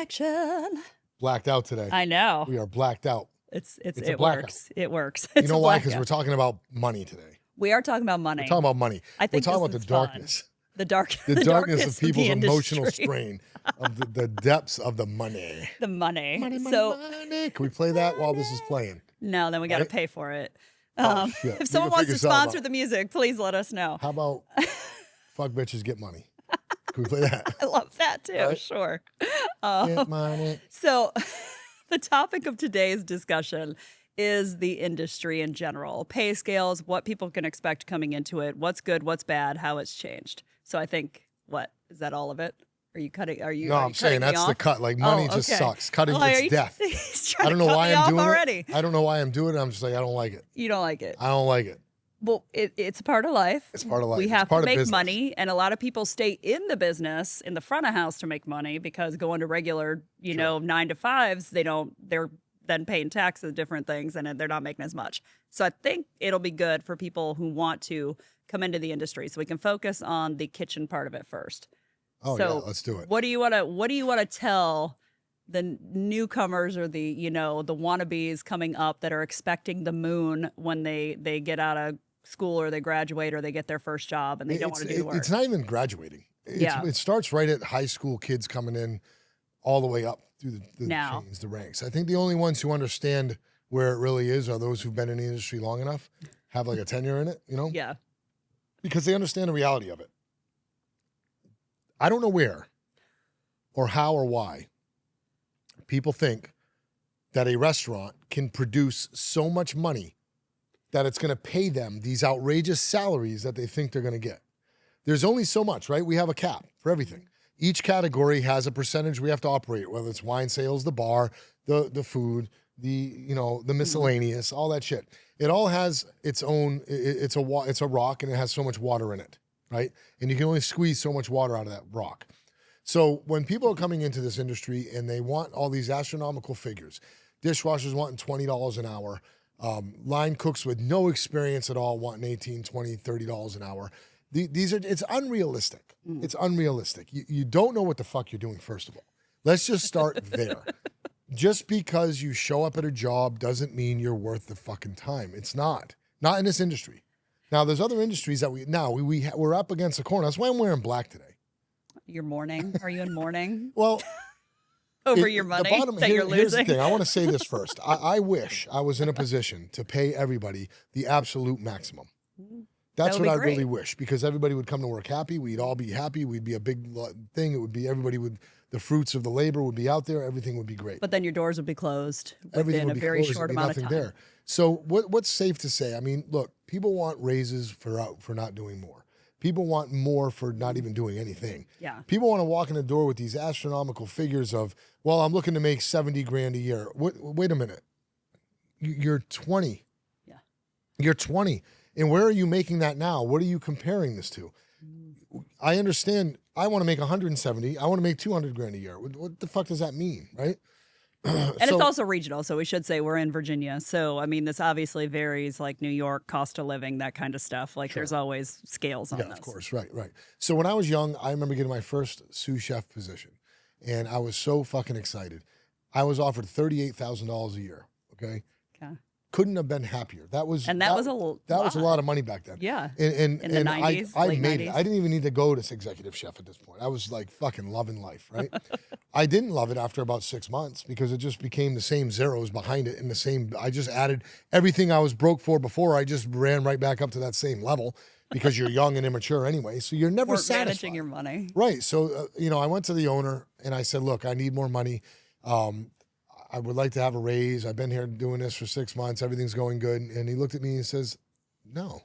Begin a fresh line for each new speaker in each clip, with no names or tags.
connection.
Blacked out today.
I know.
We are blacked out.
It works. It works.
You know why? Because we're talking about money today.
We are talking about money.
We're talking about money.
I think
we're talking about
this
the
is fun.
darkness.
The
darkness of people's
the
emotional
industry.
strain, of the depths of the money.
The money.
Money. Can we play that while this is playing?
No, then we got to pay for it.
Shit.
If someone wants to sponsor the music, please let us know.
How about fuck bitches get money? Can we play that?
I love that too. Right? Sure.
Get money.
So the topic of today's discussion is the industry in general, pay scales, what people can expect coming into it, what's good, what's bad, how it's changed. So I think, what, is that all of it? Are you cutting?
No, I'm saying that's the cut. Like money just sucks. Cutting it's death.
I don't know why I'm doing it.
I don't know why I'm doing it. I'm just like, I don't like it.
You don't like it.
I don't like it.
Well, it's a part of life.
It's part of life.
We have to make money, and a lot of people stay in the business in the front of house to make money because going to regular, you know, 9 to 5s, they're then paying taxes, different things, and they're not making as much. So I think it'll be good for people who want to come into the industry. So we can focus on the kitchen part of it first.
Oh, so yeah, let's do it.
What do you want to tell the newcomers or the wannabes coming up that are expecting the moon when they get out of school or they graduate or they get their first job and they don't want to do the work?
It's not even graduating. It starts right at high school kids coming in all the way up through the chains, the ranks. I think the only ones who understand where it really is are those who've been in the industry long enough, have like a tenure in it, you know?
Yeah.
Because they understand the reality of it. I don't know where or how or why people think that a restaurant can produce so much money that it's going to pay them these outrageous salaries that they think they're going to get. There's only so much, right? We have a cap for everything. Each category has a percentage we have to operate, whether it's wine sales, the bar, the food, the miscellaneous, all that shit. It all has its own. It's a rock, and it has so much water in it, right? And you can only squeeze so much water out of that rock. So when people are coming into this industry and they want all these astronomical figures, dishwashers wanting $20 an hour, line cooks with no experience at all wanting $18, $20, $30 an hour. It's unrealistic. It's unrealistic. You don't know what the fuck you're doing, first of all. Let's just start there. Just because you show up at a job doesn't mean you're worth the fucking time. It's not. Not in this industry. Now, there's other industries that we're up against the corner. That's why I'm wearing black today.
You're mourning? Are you in mourning?
Well,
over your money you're losing?
Here's the thing. I want to say this first. I wish I was in a position to pay everybody the absolute maximum. That's what I really wish, because everybody would come to work happy. We'd all be happy. We'd be a big thing. It would be the fruits of the labor would be out there. Everything would be great.
But then your doors would be closed
within
a very short amount of time. There.
So what's safe to say? I mean, look, people want raises for not doing more. People want more for not even doing anything.
Yeah.
People want to walk in the door with these astronomical figures of, well, I'm looking to make 70 grand a year. Wait a minute. You're 20.
Yeah.
You're 20. And where are you making that now? What are you comparing this to? I understand. I want to make 170. I want to make 200 grand a year. What the fuck does that mean, right?
And it's also regional, so we should say we're in Virginia. So, I mean, this obviously varies, like New York, cost of living, that kind of stuff. Like, there's always scales on this.
Yeah, of course. Right. So when I was young, I remember getting my first sous chef position, and I was so fucking excited. I was offered $38,000 a year, okay? Couldn't have been happier. That was a lot of money back then.
Yeah.
And
in the 90s,
I
late
made
90s.
it. I didn't even need to go to executive chef at this point. I was like fucking loving life, right? I didn't love it after about 6 months because it just became the same zeros behind it and I just added everything I was broke for before. I just ran right back up to that same level because you're young and immature anyway. So you're never satisfied.
Managing your money.
Right. So, I went to the owner and I said, look, I need more money. I would like to have a raise. I've been here doing this for 6 months. Everything's going good. And he looked at me and says, no,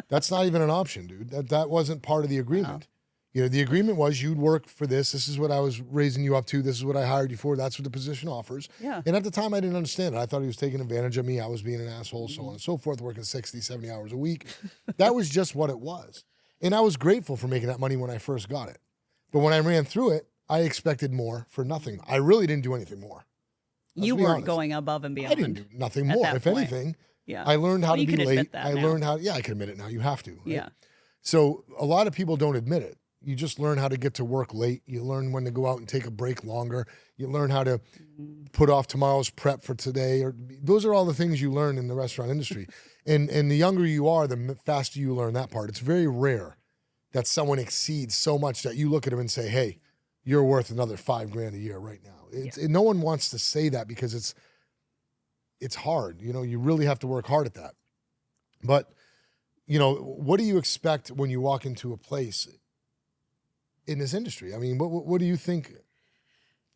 that's not even an option, dude. That wasn't part of the agreement. Wow. The agreement was you'd work for this. This is what I was raising you up to. This is what I hired you for. That's what the position offers.
Yeah.
And at the time, I didn't understand it. I thought he was taking advantage of me. I was being an asshole, so on and so forth, working 60, 70 hours a week. That was just what it was. And I was grateful for making that money when I first got it. But when I ran through it, I expected more for nothing. I really didn't do anything more.
You weren't going above and beyond.
I didn't do nothing more. If anything, I learned how to be late. I can admit it now. You have to. Right?
Yeah.
So a lot of people don't admit it. You just learn how to get to work late. You learn when to go out and take a break longer. You learn how to put off tomorrow's prep for today. Or those are all the things you learn in the restaurant industry. And the younger you are, the faster you learn that part. It's very rare that someone exceeds so much that you look at them and say, hey, you're worth another $5,000 a year right now. No one wants to say that because it's hard. You know, you really have to work hard at that. But, you know, what do you expect when you walk into a place in this industry? I mean, what do you think?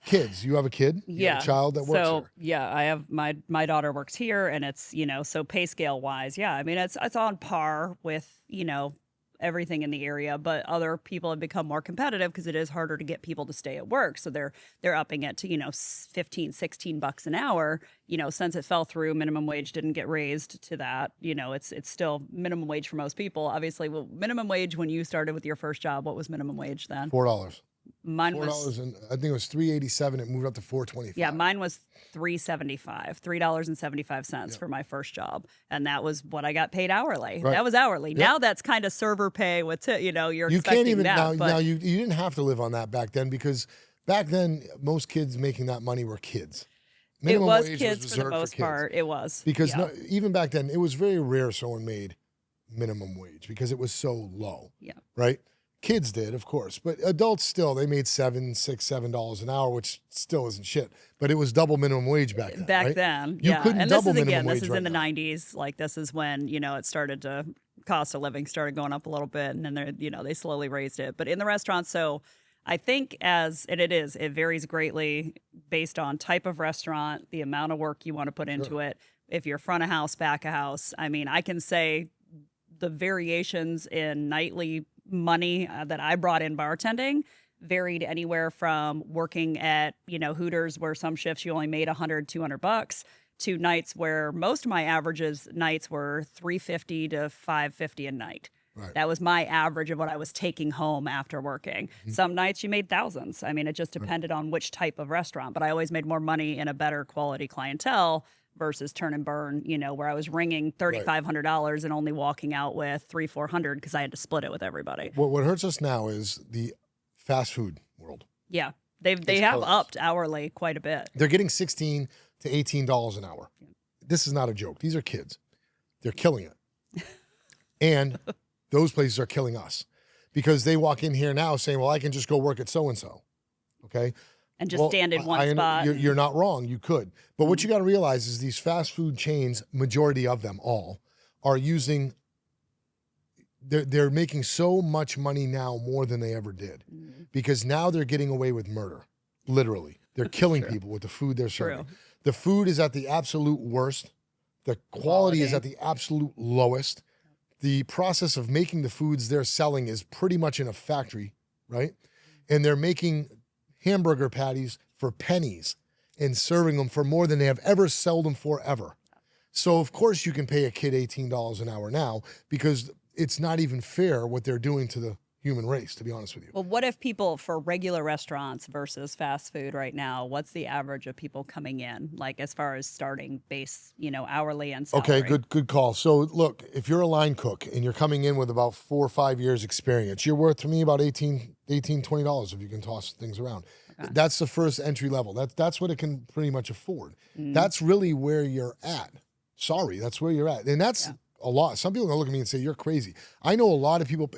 Kids, you have a kid? You have a child that works here?
Yeah, I have my daughter works here, and it's, you know, so pay scale wise, yeah, I mean, it's on par with, you know, everything in the area, but other people have become more competitive because it is harder to get people to stay at work. So they're upping it to, you know, 15, 16 bucks an hour. You know, since it fell through, minimum wage didn't get raised to that. You know, it's still minimum wage for most people. Obviously, well, minimum wage when you started with your first job, what was minimum wage then?
$4.
Mine
$4
was,
and I think it was $3.87. It moved up to $4.25.
yeah, mine was $3.75 for my first job, and that was what I got paid hourly.
Right.
That was hourly.
Yep.
Now that's kind of server pay with you know, you're
You
expecting
can't even
that.
now you didn't have to live on that back then, because back then most kids making that money were kids. Minimum
it was
wage
kids
was
for the
reserved
most
kids.
part. It was
Because
yeah.
even back then, it was very rare someone made minimum wage because it was so low.
Yeah.
Right? Kids did, of course, but adults still, they made $7 an hour, which still isn't shit. But it was double minimum wage back then.
Back
right?
then,
You
yeah.
couldn't
And
double
this is
minimum
again,
wage
this is
right
in the
now.
'90s. Like this is when, you know, it started to cost of living started going up a little bit, and then they, you know, they slowly raised it. But in the restaurants, so I think it varies greatly based on type of restaurant, the amount of work you want to put into it. If you're front of house, back of house, I mean, I can say the variations in nightly money that I brought in bartending varied anywhere from working at, you know, Hooters, where some shifts you only made $100, $200, to nights where most of my nights were $350 to $550 a night.
Right.
That was my average of what I was taking home after working. Some nights you made thousands. I mean, it just depended on which type of restaurant, but I always made more money in a better quality clientele versus turn and burn, you know, where I was ringing $3,500 and only walking out with $300-$400 because I had to split it with everybody.
What hurts us now is the fast food world.
Yeah, they have upped hourly quite a bit.
They're getting $16 to $18 an hour. This is not a joke. These are kids. They're killing it. And those places are killing us because they walk in here now saying, well, I can just go work at so-and-so. Okay.
And just stand in one spot.
You're not wrong. You could. But what you got to realize is these fast food chains, majority of them all, are using, they're making so much money now more than they ever did because now they're getting away with murder, literally. They're killing people with the food they're serving. The food is at the absolute worst. The quality is at the absolute lowest. The process of making the foods they're selling is pretty much in a factory, right? And they're making hamburger patties for pennies and serving them for more than they have ever sold them for ever. So, of course, you can pay a kid $18 an hour now because it's not even fair what they're doing to the human race, to be honest with you.
Well, what if people for regular restaurants versus fast food right now, what's the average of people coming in, like as far as starting base, you know, hourly and salary?
Okay, good call. So, look, if you're a line cook and you're coming in with about 4 or 5 years experience, you're worth to me about $18, $20 if you can toss things around. Okay. That's the first entry level. That's what it can pretty much afford. That's really where you're at. Sorry, that's where you're at. And that's a lot. Some people are going to look at me and say, you're crazy. I know a lot of people,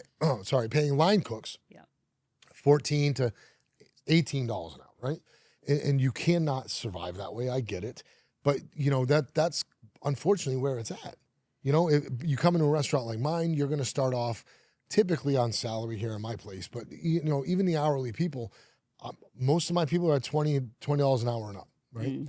paying line cooks $14 to $18 an hour, right? And you cannot survive that way. I get it. But, you know, that's unfortunately where it's at. You know, if you come into a restaurant like mine, you're going to start off typically on salary here in my place. But, you know, even the hourly people, most of my people are at $20 an hour and up, right?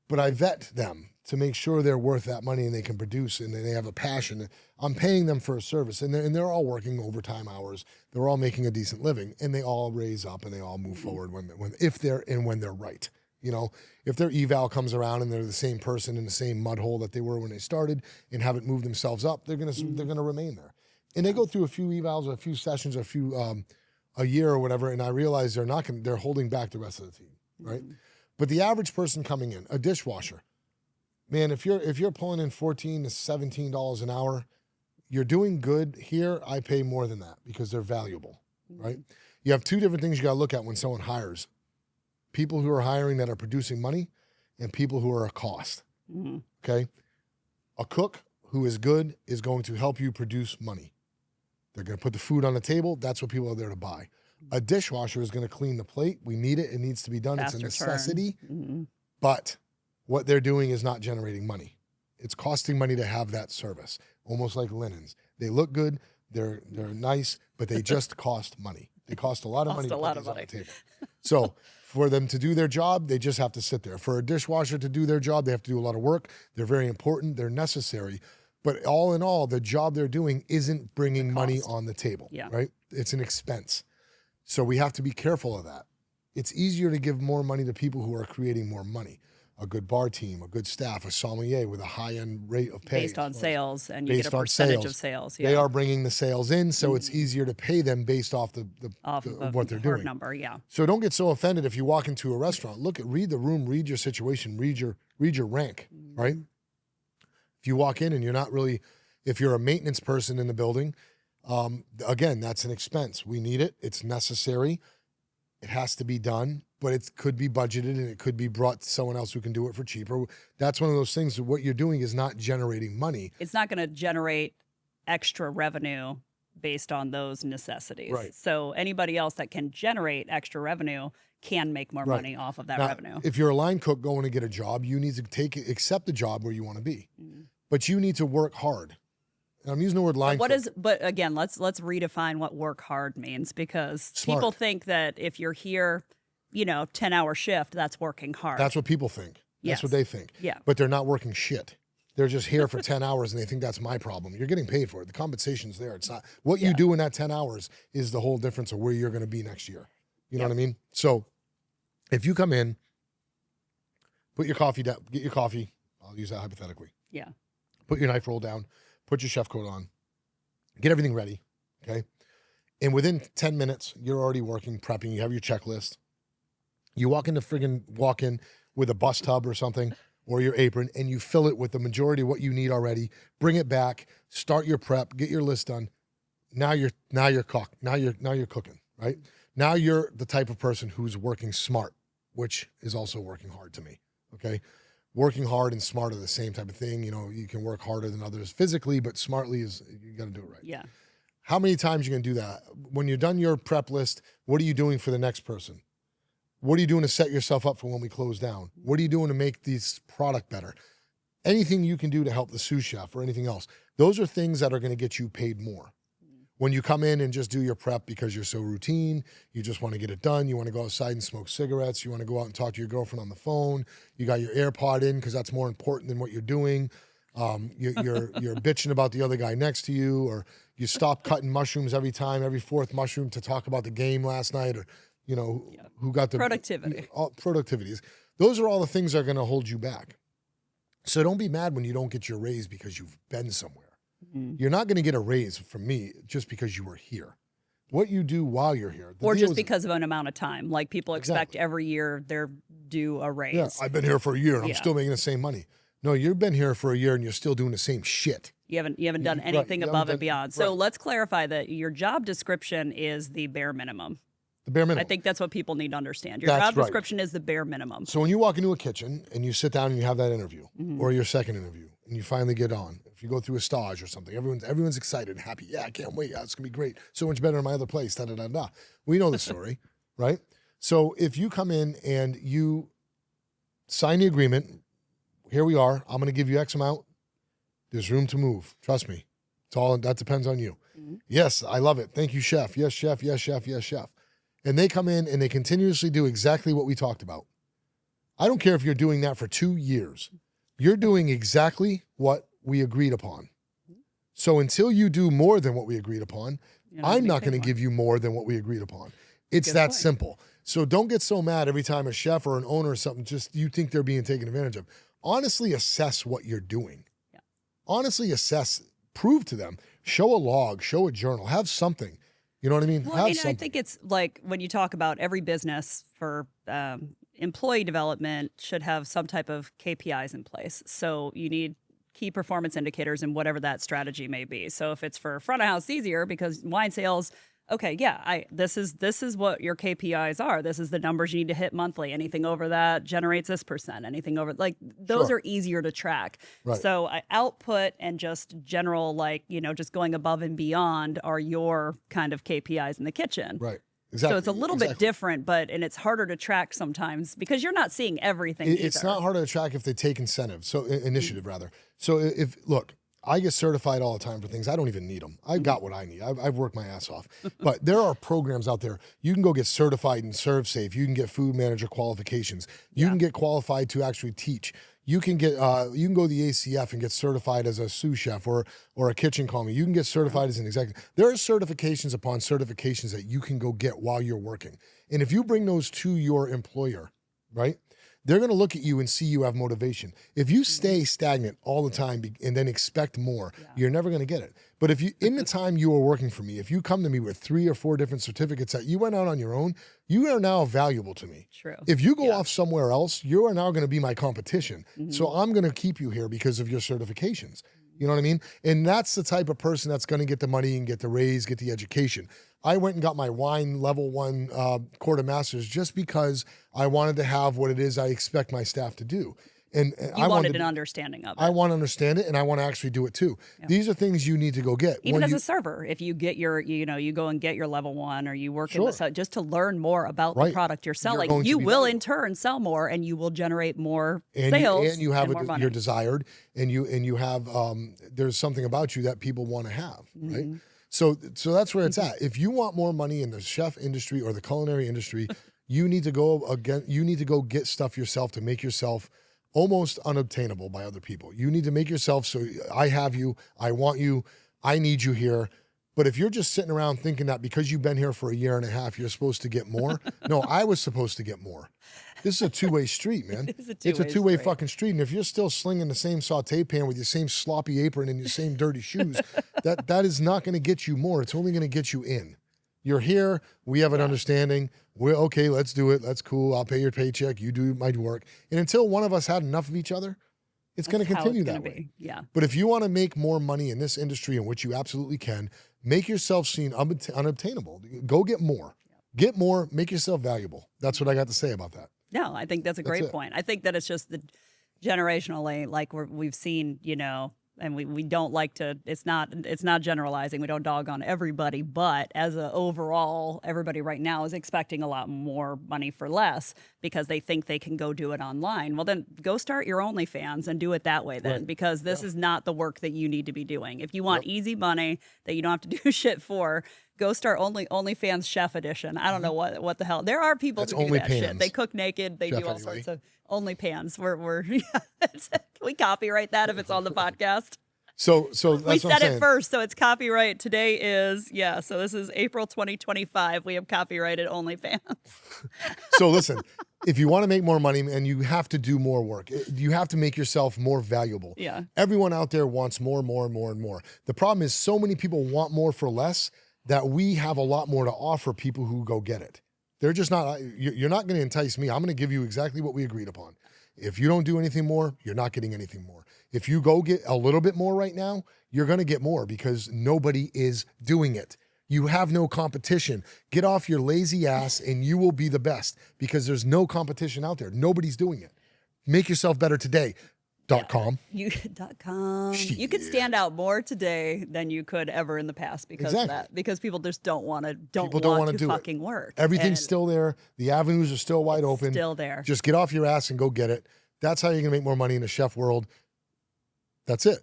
But I vet them to make sure they're worth that money and they can produce and they have a passion. I'm paying them for a service, and they're all working overtime hours. They're all making a decent living, and they all raise up and they all move forward when they're right. You know, if their eval comes around and they're the same person in the same mud hole that they were when they started and haven't moved themselves up, they're gonna remain there. And they go through a few evals, or a few sessions, or a year or whatever, and I realize they're holding back the rest of the team, right? But the average person coming in, a dishwasher, man, if you're pulling in $14 to $17 an hour, you're doing good. Here, I pay more than that because they're valuable, right? You have two different things you got to look at when someone hires. People who are hiring that are producing money and people who are a cost, okay? A cook who is good is going to help you produce money. They're going to put the food on the table. That's what people are there to buy. A dishwasher is going to clean the plate. We need it. It needs to be done.
Faster
It's a necessity.
turn.
But what they're doing is not generating money. It's costing money to have that service, almost like linens. They look good. They're nice, but they just cost money. They cost a lot of money to put these on the table. So for them to do their job, they just have to sit there. For a dishwasher to do their job, they have to do a lot of work. They're very important. They're necessary. But all in all, the job they're doing isn't bringing money on the table, right? It's an expense. So we have to be careful of that. It's easier to give more money to people who are creating more money. A good bar team, a good staff, a sommelier with a high-end rate of pay.
Based on sales, and you get a percentage of sales.
They are bringing the sales in, so it's easier to pay them based off what they're doing.
Number,
So don't get so offended if you walk into a restaurant. Read the room, read your situation, read your rank, right? If you walk in and you're not really, if you're a maintenance person in the building, again, that's an expense. We need it. It's necessary. It has to be done, but it could be budgeted and it could be brought to someone else who can do it for cheaper. That's one of those things that what you're doing is not generating money.
It's not going to generate extra revenue based on those necessities.
Right.
So anybody else that can generate extra revenue can make more money off of that revenue.
If you're a line cook going to get a job, you need to accept the job where you want to be, but you need to work hard. And I'm using the word line cook.
But again, let's redefine what work hard means, because people think that if you're here, 10-hour shift, that's working hard.
That's what people think. That's what they think.
Yeah.
But they're not working shit. They're just here for 10 hours and they think that's my problem. You're getting paid for it. The compensation's there. It's not what you do in that 10 hours is the whole difference of where you're going to be next year. You know what I mean? So if you come in, put your coffee down, get your coffee. I'll use that hypothetically.
Yeah.
Put your knife roll down, put your chef coat on, get everything ready. Okay. And within 10 minutes, you're already working, prepping. You have your checklist. You walk in with a bus tub or something, or your apron, and you fill it with the majority of what you need already. Bring it back, start your prep, get your list done. Now you're cooking, right? Now you're the type of person who's working smart, which is also working hard to me. Okay. Working hard and smart are the same type of thing. You can work harder than others physically, but smartly you got to do it right.
Yeah.
How many times are you going to do that? When you're done your prep list, what are you doing for the next person? What are you doing to set yourself up for when we close down? What are you doing to make this product better? Anything you can do to help the sous chef or anything else. Those are things that are going to get you paid more. When you come in and just do your prep because you're so routine, you just want to get it done. You want to go outside and smoke cigarettes. You want to go out and talk to your girlfriend on the phone. You got your AirPod in because that's more important than what you're doing. You're bitching about the other guy next to you, or you stop cutting mushrooms every fourth mushroom to talk about the game last night, or who got the
productivity.
Productivities. Those are all the things that are going to hold you back. So don't be mad when you don't get your raise because you've been somewhere. You're not going to get a raise from me just because you were here. What you do while you're here.
Or just because of an amount of time. Like people expect every year they're due a raise.
Yeah, I've been here for a year and I'm still making the same money. No, you've been here for a year and you're still doing the same shit.
You haven't done anything above and beyond. So let's clarify that your job description is the bare minimum. The bare minimum. I think that's what people need to understand. Your job description is the bare minimum.
So when you walk into a kitchen and you sit down and you have that interview or your second interview and you finally get on, if you go through a stage or something, everyone's excited and happy. Yeah, I can't wait. Yeah, it's going to be great. So much better than my other place. Da, da, da, da. We know the story, right? So if you come in and you sign the agreement, here we are. I'm going to give you X amount. There's room to move. Trust me. That depends on you. Yes, I love it. Thank you, chef. Yes, chef. Yes, chef. Yes, chef. And they come in and they continuously do exactly what we talked about. I don't care if you're doing that for 2 years. You're doing exactly what we agreed upon. So until you do more than what we agreed upon, I'm not going to give you more than what we agreed upon. It's that simple. So don't get so mad every time a chef or an owner or something, just you think they're being taken advantage of. Honestly assess what you're doing. Yeah. Honestly assess, prove to them, show a log, show a journal, have something. You know what I mean?
Well, I think it's like when you talk about every business for employee development should have some type of KPIs in place. So you need key performance indicators and whatever that strategy may be. So if it's for front of house, easier because wine sales, okay, yeah, this is what your KPIs are. This is the numbers you need to hit monthly. Anything over that generates this percent. Anything over, like, those
Sure.
are easier to track.
Right.
So output and just general, like, just going above and beyond are your kind of KPIs in the kitchen.
Right. Exactly.
So it's a little bit different, and it's harder to track sometimes because you're not seeing everything.
It's not harder to track if they take initiative. Rather. So look, I get certified all the time for things. I don't even need them. I've got what I need. I've worked my ass off. But there are programs out there. You can go get certified in ServSafe. You can get food manager qualifications. You can get qualified to actually teach. You can get you can go to the ACF and get certified as a sous chef or a kitchen commis. You can get certified as an executive. There are certifications upon certifications that you can go get while you're working. And if you bring those to your employer, right, they're going to look at you and see you have motivation. If you stay stagnant all the time and then expect more, you're never going to get it. But if you, in the time you are working for me, if you come to me with 3 or 4 different certificates that you went out on your own, you are now valuable to me.
True.
If you go off somewhere else, you are now going to be my competition. So I'm going to keep you here because of your certifications. You know what I mean? And that's the type of person that's going to get the money and get the raise, get the education. I went and got my wine level 1 quarter masters just because I wanted to have what it is I expect my staff to do. And
I wanted an understanding of it.
I want to understand it, and I want to actually do it too. Yeah. These are things you need to go get.
Even as a server, if you get your, you go and get your level 1 or you work in the, just to learn more about the product you're selling, you will in turn sell more and you will generate more sales.
And you have your desired, and you have, there's something about you that people want to have, right? So that's where it's at. If you want more money in the chef industry or the culinary industry, you need to go get stuff yourself to make yourself almost unobtainable by other people. You need to make yourself so I have you, I want you, I need you here. But if you're just sitting around thinking that because you've been here for a year and a half, you're supposed to get more. No, I was supposed to get more. This is a two-way street, man. It's a two-way fucking street. And if you're still slinging the same saute pan with your same sloppy apron and your same dirty shoes, that is not going to get you more. It's only going to get you in. You're here. We have an understanding. We're okay. Let's do it. That's cool. I'll pay your paycheck. You do my work. And until one of us had enough of each other, it's going to continue that way.
Yeah.
But if you want to make more money in this industry, in which you absolutely can, make yourself seen unobtainable. Go get more. Get more. Make yourself valuable. That's what I got to say about that.
No, I think that's a great point. I think that it's just the generationally, like we've seen, and we don't like to, it's not generalizing. We don't dog on everybody, but as a overall, everybody right now is expecting a lot more money for less because they think they can go do it online. Well, then go start your OnlyFans and do it that way then, because this is not the work that you need to be doing. If you want easy money that you don't have to do shit for, go start OnlyFans Chef Edition. I don't know what the hell. There are people who do that shit. They cook naked. They do all sorts of OnlyPans. Can we copyright that if it's on the podcast?
So that's
we said it first, so it's copyright. Today is so this is April 2025. We have copyrighted OnlyFans.
So listen, if you want to make more money and you have to do more work, you have to make yourself more valuable.
Yeah.
Everyone out there wants more and more and more and more. The problem is so many people want more for less that we have a lot more to offer people who go get it. They're just not, you're not going to entice me. I'm going to give you exactly what we agreed upon. If you don't do anything more, you're not getting anything more. If you go get a little bit more right now, you're going to get more because nobody is doing it. You have no competition. Get off your lazy ass and you will be the best because there's no competition out there. Nobody's doing it. Make yourself better today. .com.
.com. You could stand out more today than you could ever in the past because of that. Because people just don't want to fucking work.
Everything's still there. The avenues are still wide open.
Still there.
Just get off your ass and go get it. That's how you're gonna make more money in the chef world. That's it.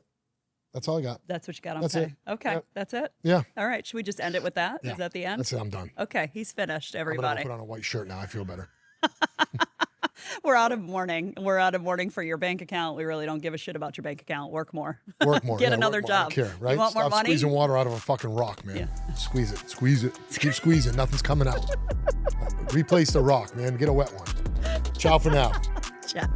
That's all I got.
That's what you got on
That's
pay.
it.
Okay,
Yep.
That's it.
Yeah.
All right. Should we just end it with that?
Yeah.
Is that the end?
That's it. I'm done.
Okay, he's finished. Everybody.
I'm gonna put on a white shirt now. I feel better.
We're out of mourning. We're out of mourning for your bank account. We really don't give a shit about your bank account. Work more.
Work more.
Get another job.
I don't care, right?
You want more
Stop
money?
squeezing water out of a fucking rock, man.
Yeah.
Squeeze it. Squeeze it. Keep squeezing. Nothing's coming out. Replace the rock, man. Get a wet one. Ciao for now.
Ciao.